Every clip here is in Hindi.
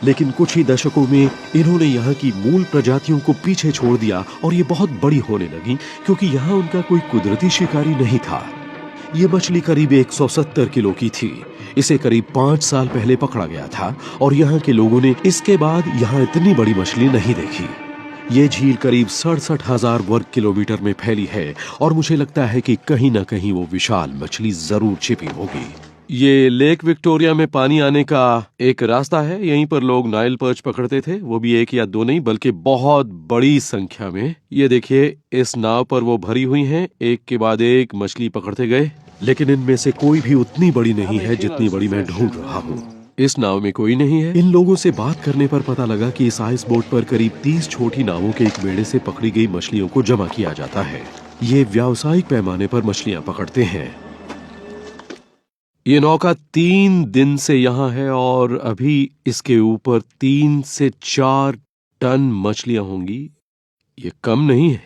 लेकिन कुछ ही दशकों में इन्होंने यहाँ की मूल प्रजातियों को पीछे छोड़ दिया और ये बहुत बड़ी होने लगी क्योंकि यहाँ उनका कोई कुदरती शिकारी नहीं था। ये मछली करीब 170 किलो की थी। इसे करीब 5 साल पहले पकड़ा गया था और यहाँ के लोगों ने इसके बाद यहाँ इतनी बड़ी मछली नहीं देखी। ये झील करीब 67,000 वर्ग किलोमीटर में फैली है और मुझे लगता है कि कहीं ना कहीं वो विशाल मछली जरूर छिपी होगी। ये लेक विक्टोरिया में पानी आने का एक रास्ता है। यहीं पर लोग नाइल पर्च पकड़ते थे, वो भी एक या दो नहीं बल्कि बहुत बड़ी संख्या में। ये देखिए, इस नाव पर वो भरी हुई हैं, एक के बाद एक मछली पकड़ते गए, लेकिन इनमें से कोई भी उतनी बड़ी नहीं है जितनी बड़ी मैं ढूंढ रहा हूँ। इस नाव में कोई नहीं है। इन लोगों से बात करने पर पता लगा कि इस आइस बोट पर करीब 30 छोटी नावों के एक बेड़े से पकड़ी गई मछलियों को जमा किया जाता है। ये व्यावसायिक पैमाने पर मछलियां पकड़ते हैं। ये नौका 3 दिन से यहाँ है और अभी इसके ऊपर 3 से 4 टन मछलियां होंगी। ये कम नहीं है।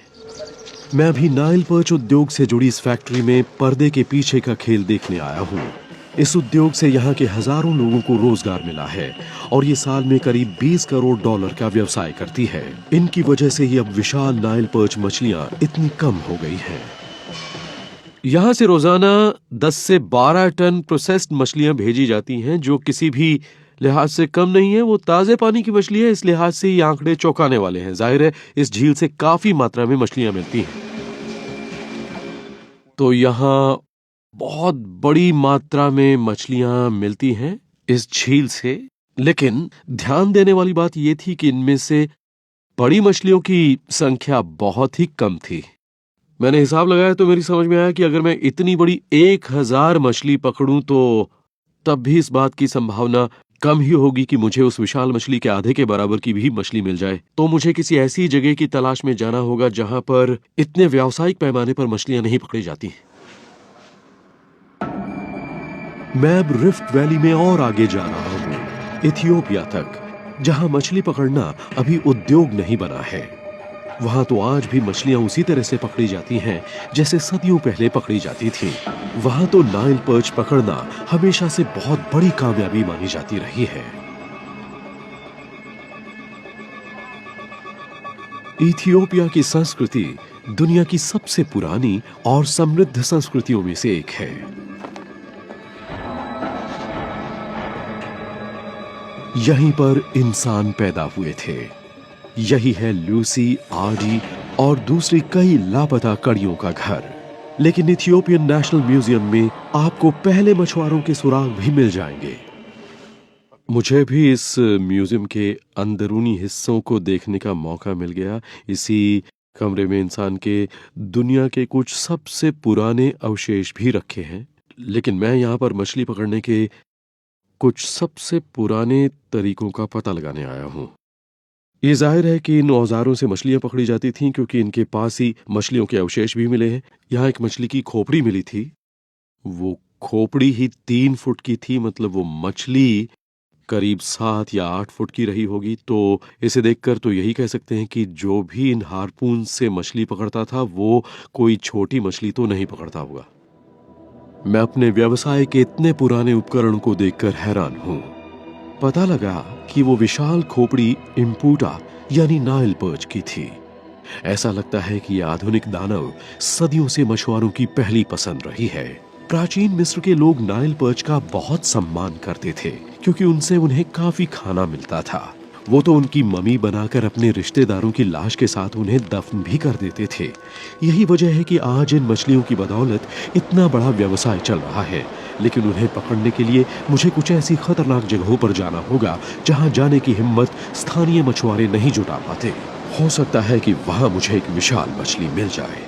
मैं अभी नाइल पर्च उद्योग से जुड़ी इस फैक्ट्री में पर्दे के पीछे का खेल देखने आया हूँ। इस उद्योग से यहाँ के हजारों लोगों को रोजगार मिला है और ये साल में करीब 20 करोड़ डॉलर का व्यवसाय करती है। इनकी वजह से ही अब विशाल नाइल पर्च मछलियां इतनी कम हो गई हैं। यहाँ से रोजाना 10 से 12 टन प्रोसेस्ड मछलियां भेजी जाती हैं, जो किसी भी लिहाज से कम नहीं है। वो ताजे पानी की मछली है, इस लिहाज से ये आंकड़े चौंकाने वाले हैं। जाहिर है इस झील से काफी मात्रा में मछलियां मिलती हैं, तो यहाँ बहुत बड़ी मात्रा में मछलियां मिलती हैं इस झील से। लेकिन ध्यान देने वाली बात यह थी कि इनमें से बड़ी मछलियों की संख्या बहुत ही कम थी। मैंने हिसाब लगाया तो मेरी समझ में आया कि अगर मैं इतनी बड़ी 1000 मछली पकड़ूं तो तब भी इस बात की संभावना कम ही होगी कि मुझे उस विशाल मछली के आधे के बराबर की भी मछली मिल जाए। तो मुझे किसी ऐसी जगह की तलाश में जाना होगा जहां पर इतने व्यावसायिक पैमाने पर मछलियां नहीं पकड़ी जाती। मैं अब रिफ्ट वैली में और आगे जा रहा हूँ, इथियोपिया तक, जहां मछली पकड़ना अभी उद्योग नहीं बना है। वहां तो आज भी मछलियां उसी तरह से पकड़ी जाती हैं जैसे सदियों पहले पकड़ी जाती थी। वहां तो नाइल पर्च पकड़ना हमेशा से बहुत बड़ी कामयाबी मानी जाती रही है। इथियोपिया की संस्कृति दुनिया की सबसे पुरानी और समृद्ध संस्कृतियों में से एक है। यहीं पर इंसान पैदा हुए थे। यही है लूसी, आर्डी और दूसरी कई लापता कड़ियों का घर। लेकिन इथियोपियन नेशनल म्यूजियम में आपको पहले मछुआरों के सुराग भी मिल जाएंगे। मुझे भी इस म्यूजियम के अंदरूनी हिस्सों को देखने का मौका मिल गया। इसी कमरे में इंसान के दुनिया के कुछ सबसे पुराने अवशेष भी रखे हैं। लेकिन मैं यहाँ पर मछली पकड़ने के कुछ सबसे पुराने तरीकों का पता लगाने आया हूँ। ये जाहिर है कि इन औजारों से मछलियां पकड़ी जाती थीं क्योंकि इनके पास ही मछलियों के अवशेष भी मिले हैं। यहाँ एक मछली की खोपड़ी मिली थी। वो खोपड़ी ही 3 फुट की थी, मतलब वो मछली करीब 7 या 8 फुट की रही होगी। तो इसे देखकर तो यही कह सकते हैं कि जो भी इन हार्पून से मछली पकड़ता था वो कोई छोटी मछली तो नहीं पकड़ता होगा। मैं अपने व्यवसाय के इतने पुराने उपकरण को देखकर हैरान हूं। पता लगा कि वो विशाल खोपड़ी इम्पूटा यानी नाइल पर्च की थी। ऐसा लगता है कि यह आधुनिक दानव सदियों से मछुआरों की पहली पसंद रही है। प्राचीन मिस्र के लोग नाइल पर्च का बहुत सम्मान करते थे क्योंकि उनसे उन्हें काफी खाना मिलता था। वो तो उनकी मम्मी बनाकर अपने रिश्तेदारों की लाश के साथ उन्हें दफन भी कर देते थे। यही वजह है कि आज इन मछलियों की बदौलत इतना बड़ा व्यवसाय चल रहा है। लेकिन उन्हें पकड़ने के लिए मुझे कुछ ऐसी खतरनाक जगहों पर जाना होगा जहां जाने की हिम्मत स्थानीय मछुआरे नहीं जुटा पाते। हो सकता है कि वहां मुझे एक विशाल मछली मिल जाए।